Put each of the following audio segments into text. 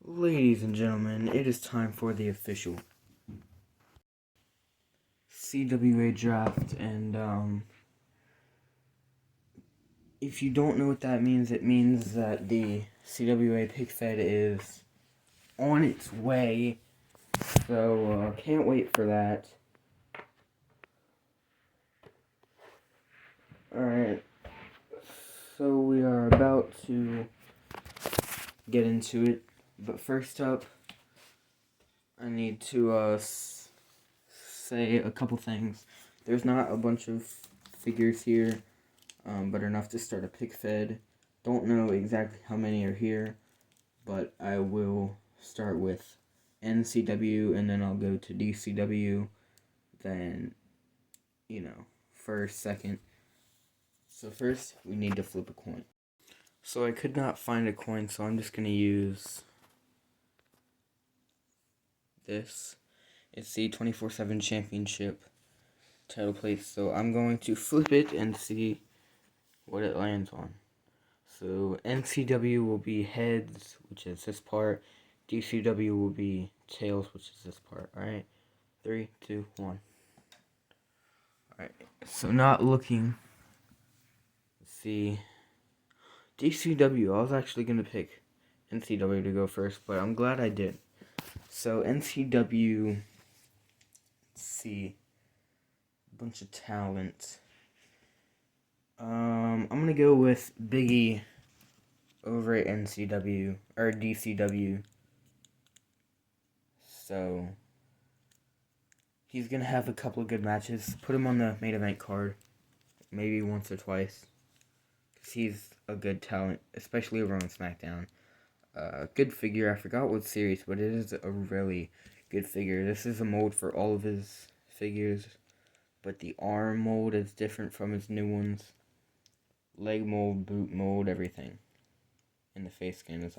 Ladies and gentlemen, it is time for the official CWA draft, and if you don't know what that means, it means that the CWA pick fed is on its way, so can't wait for that. Alright, so we are about to get into it, but first up, I need to say a couple things. There's not a bunch of figures here, but enough to start a pick fed. Don't know exactly how many are here, but I will start with NCW, and then I'll go to DCW, then, first, second. So first, we need to flip a coin. So I could not find a coin, so I'm just going to use this. It's the 24/7 Championship title plate, so I'm going to flip it and see what it lands on. So NCW will be heads, which is this part. DCW will be tails, which is this part. Alright, 3, 2, 1. Alright, so not looking. Let's see. DCW, I was actually going to pick NCW to go first, but I'm glad I did. So NCW, let's see, a bunch of talent. I'm going to go with Biggie over at NCW, or DCW. So, he's going to have a couple of good matches. Put him on the main event card, maybe once or twice, because he's a good talent, especially over on SmackDown. Good figure, I forgot what series, but it is a really good figure. This is a mold for all of his figures, but the arm mold is different from his new ones. Leg mold, boot mold, everything. And the face skin is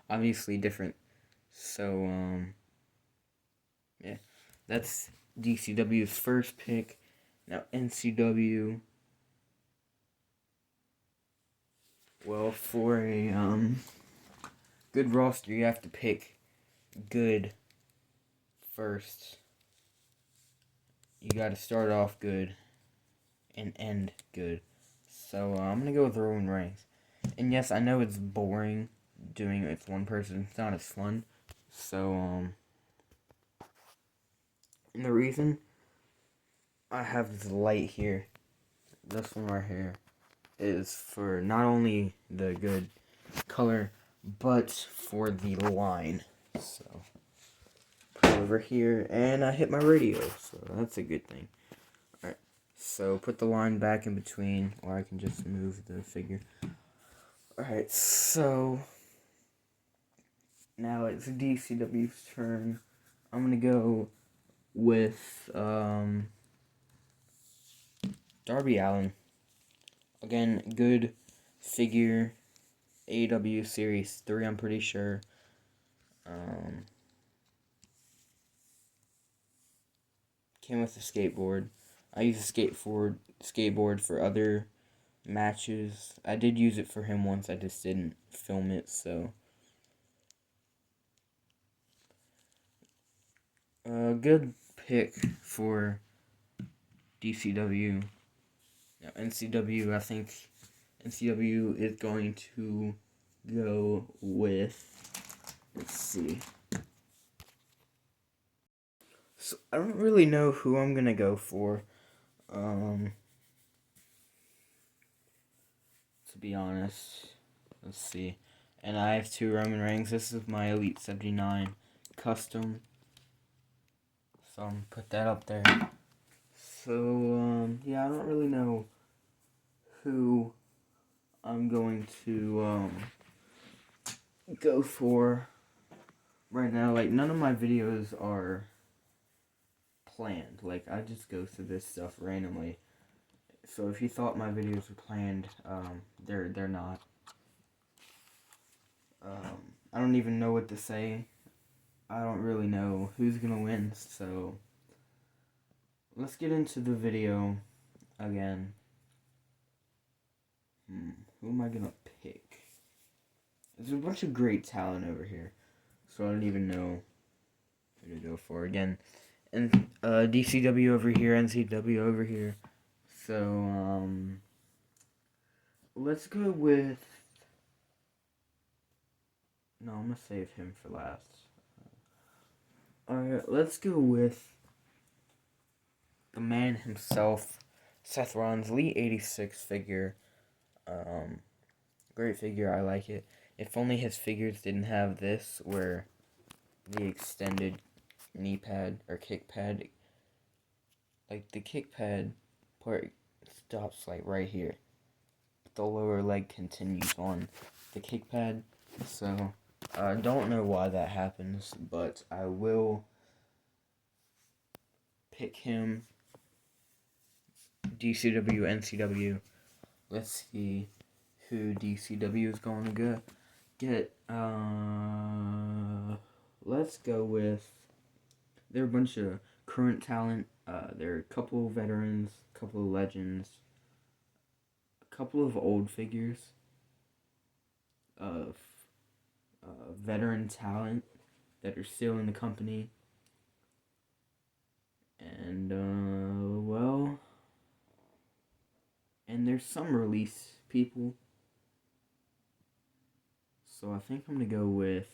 obviously different. So, yeah, that's DCW's first pick. Now, NCW, well, for a, good roster, you have to pick good first. You gotta start off good and end good. So, I'm gonna go with Roman Reigns. And yes, I know it's boring doing it with one person. It's not as fun. So, and the reason I have this light here, this one right here, is for not only the good color, but for the line. So, put it over here, and I hit my radio, so that's a good thing. Alright, so put the line back in between, or I can just move the figure. Alright, so now it's DCW's turn. I'm gonna go with Darby Allin. Again, good figure. AEW Series 3, I'm pretty sure. Came with a skateboard. I use a skateboard for other matches. I did use it for him once, I just didn't film it, so. Good pick for DCW. Now, NCW, I think NCW is going to go with, let's see. So, I don't really know who I'm going to go for, to be honest. Let's see. And I have 2 Roman Reigns. This is my Elite 79 custom. So I'm going to put that up there. So, yeah, I don't really know who I'm going to, go for right now. Like, none of my videos are planned. Like, I just go through this stuff randomly. So if you thought my videos were planned, they're not. I don't even know what to say. I don't really know who's gonna win, so let's get into the video again. Who am I gonna pick? There's a bunch of great talent over here. So I don't even know who to go for again. And DCW over here, NCW over here. So let's go with. No, I'm gonna save him for last. Alright, let's go with the man himself, Seth Rollins, Elite 86 figure. Great figure, I like it. If only his figures didn't have this, where the extended knee pad or kick pad, like the kick pad part stops like right here. The lower leg continues on the kick pad, so I don't know why that happens, but I will pick him. DCW, NCW. Let's see who DCW is going to get. Let's go with. There are a bunch of current talent. There are a couple of veterans, a couple of legends, a couple of old figures of veteran talent that are still in the company. And, and there's some release people. So I think I'm going to go with.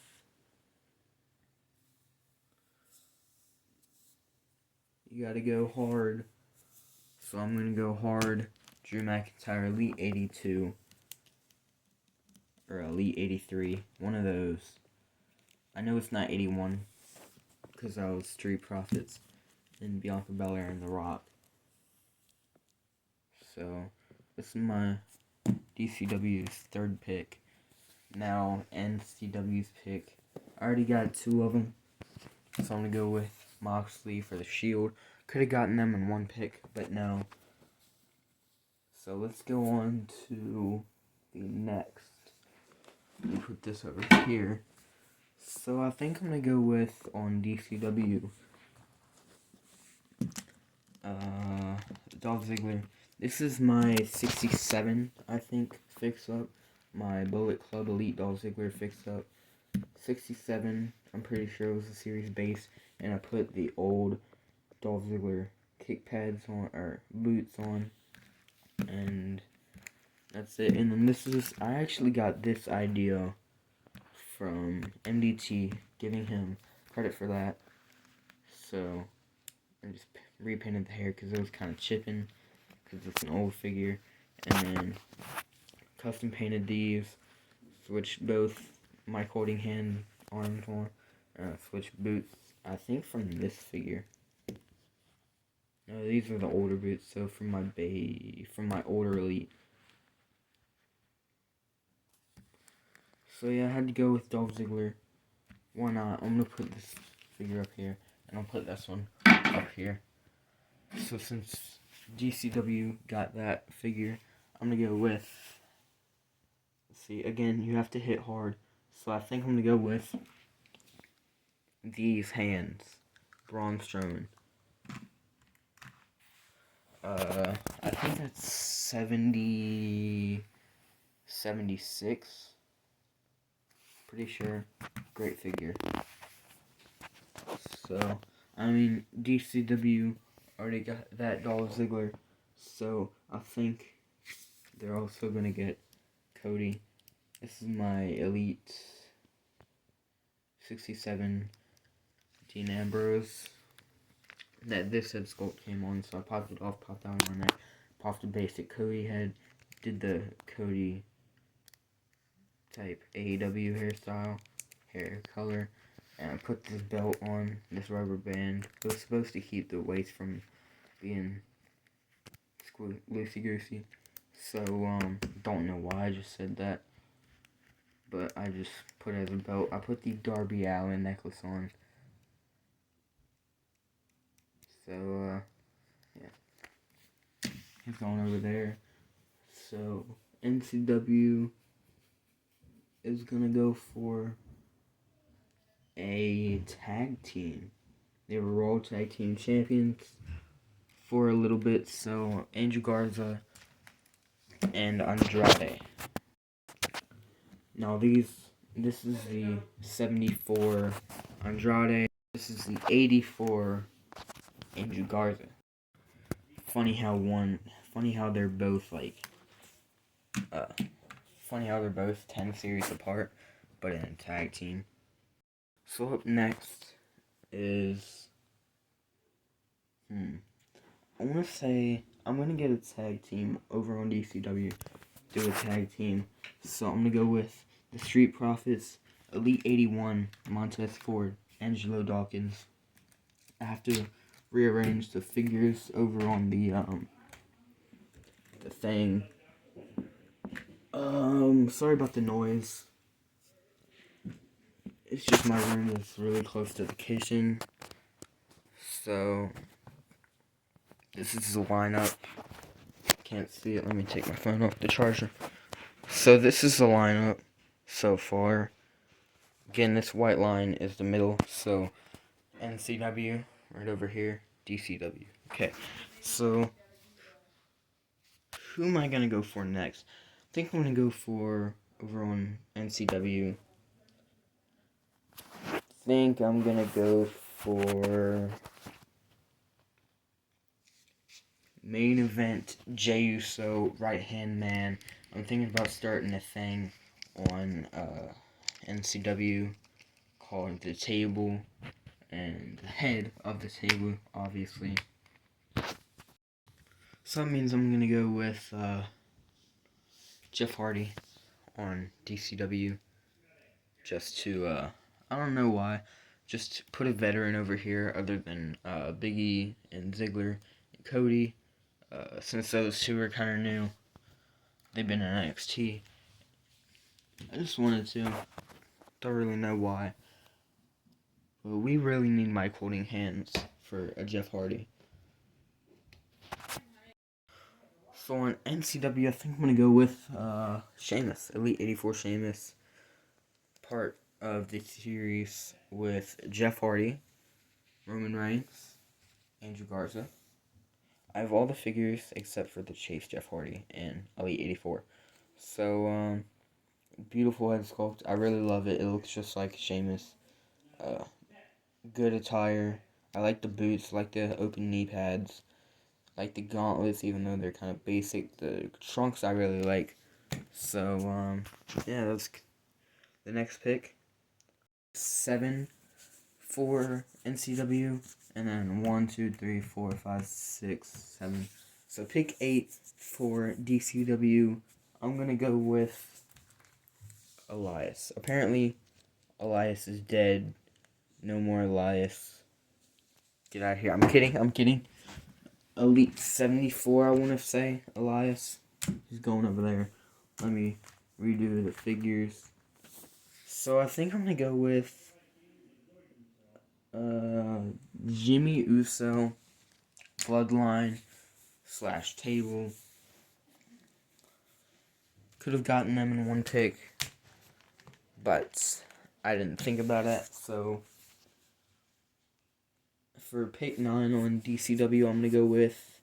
You got to go hard. So I'm going to go hard. Drew McIntyre, Elite 82. Or Elite 83. One of those. I know it's not 81. Because I was Street Profits. And Bianca Belair and The Rock. So, this is my DCW's third pick. Now, NCW's pick. I already got two of them. So I'm going to go with Moxley for the Shield. Could have gotten them in one pick, but no. So let's go on to the next. Let me put this over here. So I think I'm going to go with, on DCW, Dolph Ziggler. This is my 67, I think, fix-up. My Bullet Club Elite Dolph Ziggler fix-up. 67, I'm pretty sure it was a series base. And I put the old Dolph Ziggler kick pads on, or boots on. And that's it. And then this is, I actually got this idea from MDT, giving him credit for that. So I just repainted the hair because it was kind of chipping, because it's an old figure. And then custom painted these, switched both Mike Holding hand arms on, switched boots, I think from this figure. No, these are the older boots, so from my older Elite. So yeah, I had to go with Dolph Ziggler. Why not? I'm gonna put this figure up here, and I'll put this one up here. So since GCW got that figure, I'm gonna go with. Let's see, again, you have to hit hard. So I think I'm gonna go with these hands, Braun Strowman. I think that's 76. Pretty sure. Great figure. So, I mean, DCW already got that Dolph Ziggler. So, I think they're also going to get Cody. This is my Elite 67 Dean Ambrose. This head sculpt came on, so I popped it off, popped that one on there, popped the basic Cody head, did the Cody type AEW hairstyle, hair color, and I put this belt on, this rubber band. It was supposed to keep the waist from being loosey-goosey, so, don't know why I just said that, but I just put it as a belt. I put the Darby Allin necklace on. So, yeah. He's going over there. So, NCW is going to go for a tag team. They were Raw Tag Team Champions for a little bit. So, Angel Garza and Andrade. Now, these This is the 74 Andrade. This is the 84 Angel Garza. Funny how they're both uh, funny how they're both 10 series apart, but in a tag team. So up next is, I want to say, I'm going to get a tag team over on DCW, do a tag team. So I'm going to go with the Street Profits, Elite 81, Montez Ford, Angelo Dawkins. I have to rearrange the figures over on the thing. Sorry about the noise. It's just my room is really close to the kitchen. So, this is the lineup. Can't see it. Let me take my phone off the charger. So, this is the lineup so far. Again, this white line is the middle. So, NCW right over here. DCW. Okay. So, who am I going to go for next? I think I'm going to go for, over on NCW, think I'm going to go for main event Jey Uso, right hand man. I'm thinking about starting a thing on NCW called The Table, and the head of the table, obviously. So that means I'm going to go with Jeff Hardy on DCW, just to, I don't know why, just put a veteran over here other than Big E and Ziggler and Cody. Since those two are kind of new, they've been in NXT. I just wanted to. Don't really know why. But we really need Mike holding hands for a Jeff Hardy. So on NCW, I think I'm going to go with Sheamus, Elite 84 Sheamus. Part of the series with Jeff Hardy, Roman Reigns, Angel Garza. I have all the figures except for the Chase Jeff Hardy and Elite 84. So, beautiful head sculpt. I really love it. It looks just like Sheamus. Good attire. I like the boots, like the open knee pads, like the gauntlets, even though they're kind of basic. The trunks I really like. So, yeah, that's the next pick. 7 for NCW, and then 1, 2, 3, 4, 5, 6, 7. So pick 8 for DCW. I'm gonna go with Elias. Apparently, Elias is dead. No more Elias. Get out of here. I'm kidding. Elite 74, I want to say, Elias. He's going over there. Let me redo the figures. So I think I'm going to go with Jimmy Uso, Bloodline / Table. Could have gotten them in one pick, but I didn't think about it. So for pick 9 on DCW, I'm going to go with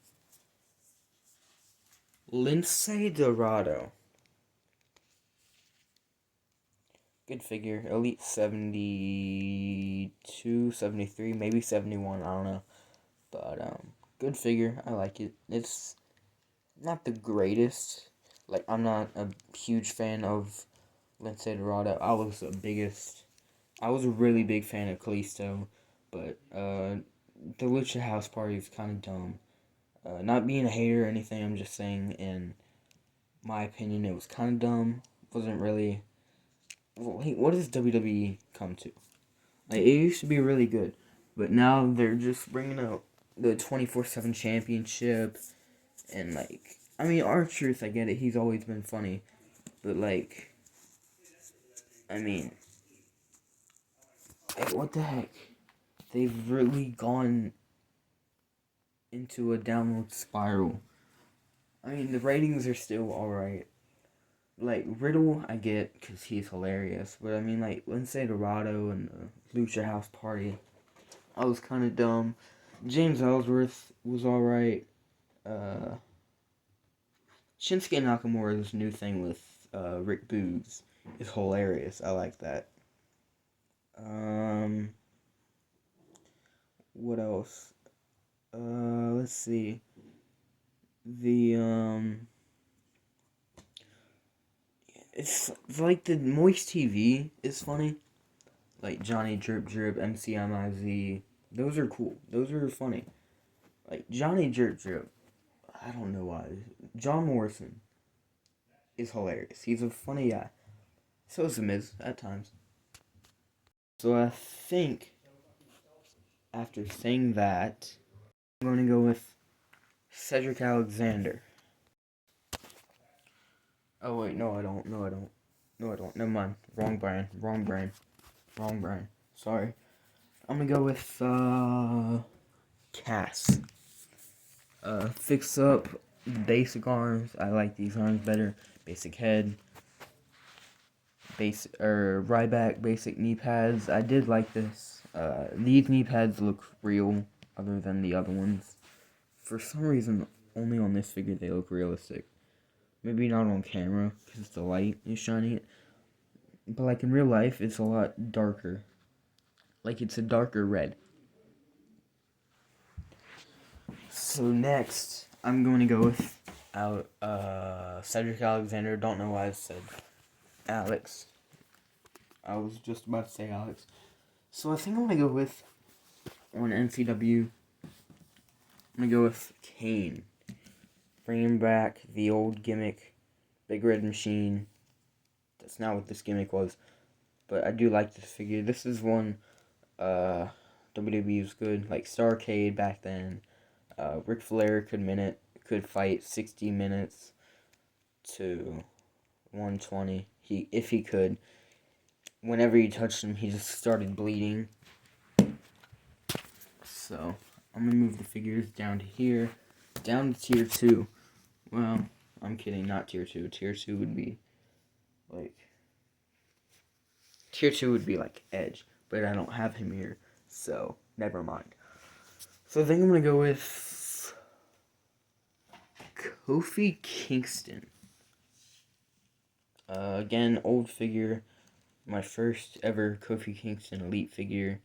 Lince Dorado. Good figure. Elite 72, 73, maybe 71, I don't know. But, good figure. I like it. It's not the greatest. Like, I'm not a huge fan of Lince Dorado. I was a really big fan of Kalisto. But, the Lucha House Party is kind of dumb. Not being a hater or anything, I'm just saying, in my opinion, it was kind of dumb. Wasn't really... What does WWE come to? Like, it used to be really good, but now they're just bringing out the 24/7 championship, and I mean, R-Truth, I get it, he's always been funny, but I mean, what the heck? They've really gone into a downward spiral. I mean, the ratings are still alright. Riddle, I get, because he's hilarious. But, I mean, Lince Dorado and the Lucha House Party, I was kind of dumb. James Ellsworth was alright. Shinsuke Nakamura's new thing with Rick Boogs is hilarious. I like that. What else? Let's see. The it's like the Moist TV is funny. Like Johnny Drip Drip, MCMIZ. Those are cool. Those are funny. Like Johnny Drip Drip. I don't know why. John Morrison is hilarious. He's a funny guy. So is The Miz at times. So I think after saying that, I'm going to go with Cedric Alexander. Oh wait, no I don't. No I don't. No I don't. Never mind. Wrong brand. Wrong brand. Wrong brand. Sorry. I'm gonna go with Cass. Fix up basic arms. I like these arms better. Basic head. Ryback basic knee pads. I did like this. These knee pads look real, other than the other ones. For some reason, only on this figure they look realistic. Maybe not on camera, because the light is shining it. But like in real life, it's a lot darker. Like it's a darker red. So next, I'm going to go with Cedric Alexander. Don't know why I said Alex. I was just about to say Alex. So I think I'm going to go with, on NCW, I'm going to go with Kane. Bringing back the old gimmick, Big Red Machine. That's not what this gimmick was. But I do like this figure. This is one WWE was good. Like Starrcade back then. Ric Flair could fight 60 minutes to 120. If he could. Whenever he touched him, he just started bleeding. So I'm gonna move the figures down to here, down to tier 2. Well, I'm kidding, not tier 2. Tier 2 would be like Edge, but I don't have him here, so never mind. So I think I'm gonna go with Kofi Kingston. Again, old figure. My first ever Kofi Kingston Elite figure.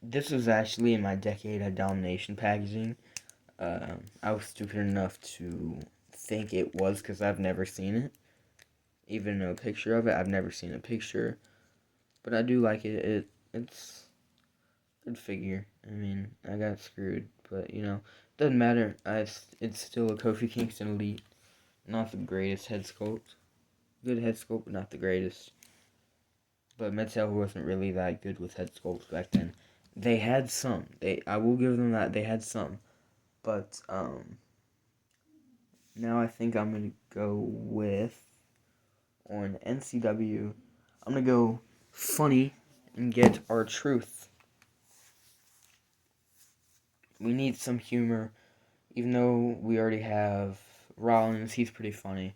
This was actually in my Decade of Domination packaging. I was stupid enough to think it was because I've never seen it. Even a picture of it, I've never seen a picture. But I do like it. It's a good figure. I mean, I got screwed. But, doesn't matter. It's still a Kofi Kingston Elite. Not the greatest head sculpt. Good head sculpt, but not the greatest. But Mattel wasn't really that good with head sculpts back then. They had some. I will give them that. They had some. But, now I think I'm going to go with, on NCW, I'm going to go funny and get R-Truth. We need some humor. Even though we already have Rollins, he's pretty funny.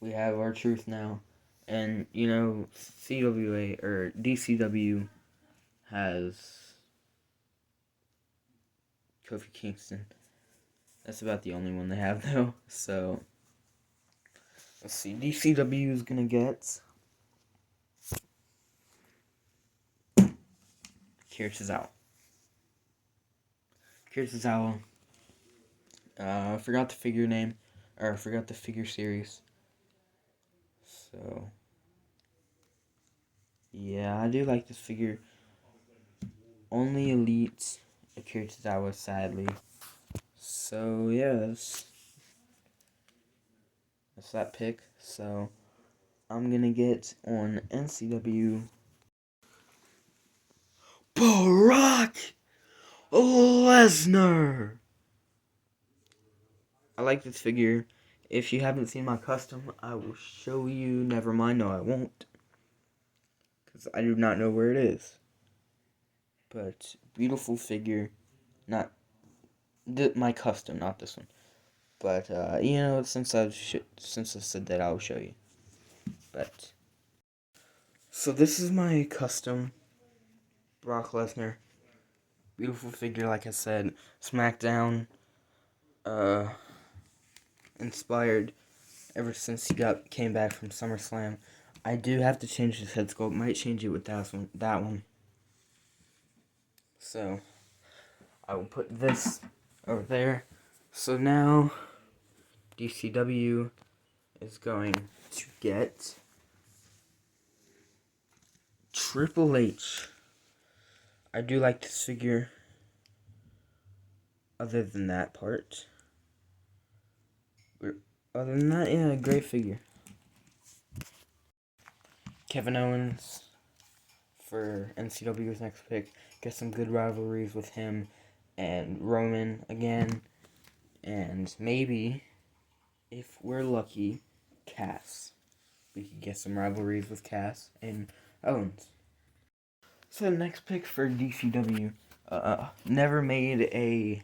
We have R-Truth now. And, CWA, or DCW, has Kofi Kingston. That's about the only one they have, though. So, let's see. DCW is going to get Kira Tozawa. I forgot the figure name. Or I forgot the figure series. So, yeah, I do like this figure. Only Elite Akira Tozawa, sadly. So, yeah, that's that pick. So, I'm gonna get on NCW Brock Lesnar. I like this figure. If you haven't seen my custom, I will show you. Never mind, no I won't. Because I do not know where it is. But, beautiful figure. Not my custom, not this one. But, since I said that, I'll show you. But, so this is my custom Brock Lesnar. Beautiful figure, like I said. SmackDown, inspired ever since he came back from SummerSlam. I do have to change this head sculpt. Might change it with that one. So I will put this over there. So now DCW is going to get Triple H. I do like this figure. Other than that part. Other than that, yeah, great figure. Kevin Owens for NCW's next pick. Get some good rivalries with him and Roman again. And maybe, if we're lucky, Cass. We could get some rivalries with Cass and Owens. So the next pick for DCW. Never made a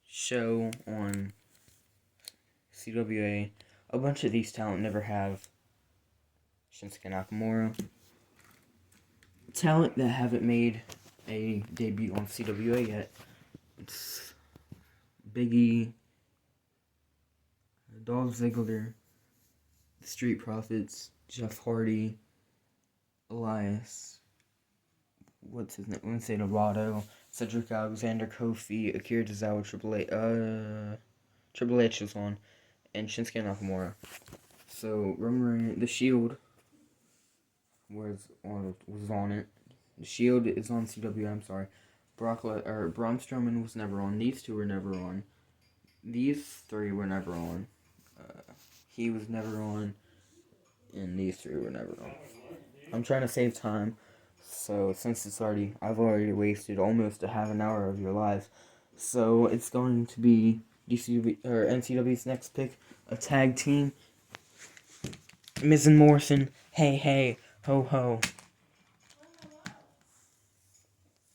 show on CWA. A bunch of these talent never have. Shinsuke Nakamura. Talent that haven't made a debut on CWA yet. It's Big E, Dolph Ziggler, the Street Profits, Jeff Hardy, Elias, what's his name? I'm gonna say Dorado, Cedric Alexander, Kofi, Akira Tozawa, Triple H was on, and Shinsuke Nakamura. So remember the Shield was on it. The Shield is on CWA. I'm sorry. Braun Strowman was never on. These two were never on. These three were never on. He was never on, and these three were never on. I'm trying to save time, so since I've already wasted almost a half an hour of your lives, so it's going to be NCW's next pick, a tag team. Miz and Morrison, hey, ho ho.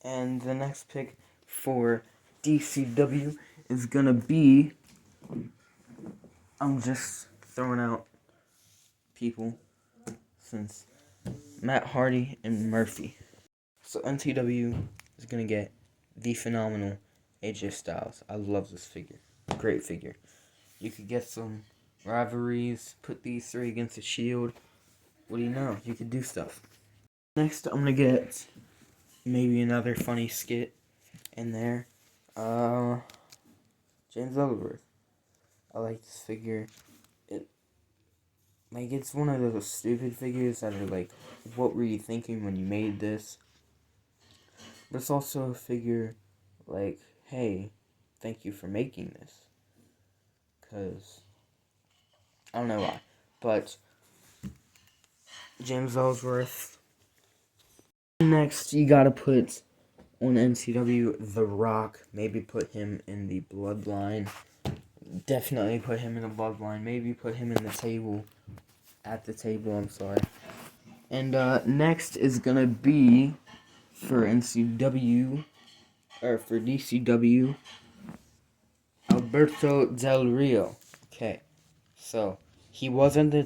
And the next pick for DCW is gonna be, I'm just throwing out people since Matt Hardy and Murphy. So NCW is gonna get the phenomenal AJ Styles. I love this figure. Great figure. You could get some rivalries, put these three against the Shield. What do you know? You could do stuff. Next, I'm gonna get maybe another funny skit in there. James Ellsworth. I like this figure. It's one of those stupid figures that are like, what were you thinking when you made this? But it's also a figure like, hey, thank you for making this. Because, I don't know why. But, James Ellsworth. Next, you gotta put on NCW The Rock. Maybe put him in the Bloodline. Definitely put him in the Bloodline. Maybe put him in the table. At the table, I'm sorry. And next is gonna be for NCW, or for DCW, Alberto Del Rio. Okay, so he was in the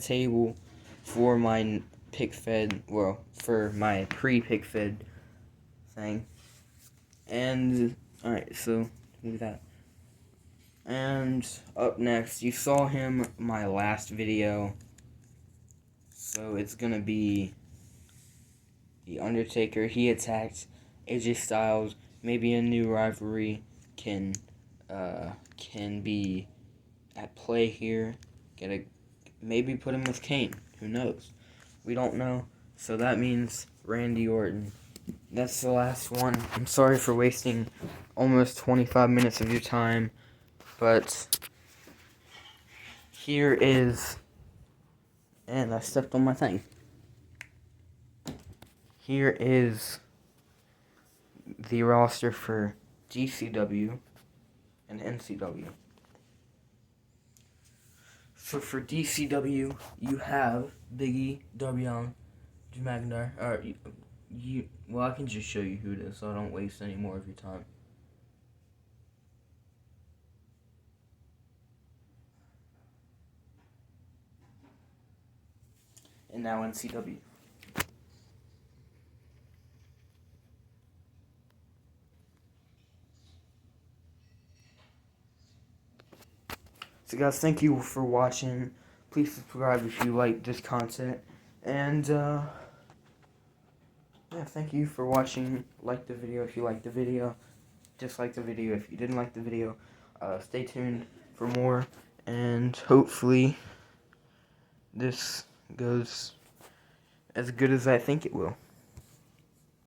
table for my pick fed, well, for my pre-pick fed thing. And alright, so do that. And up next, you saw him my last video. So it's gonna be The Undertaker. He attacked AJ Styles. Maybe a new rivalry can be at play here. Maybe put him with Kane. Who knows? We don't know. So that means Randy Orton. That's the last one. I'm sorry for wasting almost 25 minutes of your time, but here is, and I stepped on my thing. Here is the roster for GCW and NCW. So for DCW, you have Big E, Darby Allin, Drew McIntyre. Well, I can just show you who it is, so I don't waste any more of your time. And now NCW. So guys, thank you for watching. Please subscribe if you like this content. And, yeah, thank you for watching. Like the video if you liked the video. Dislike the video if you didn't like the video. Stay tuned for more. And hopefully this goes as good as I think it will.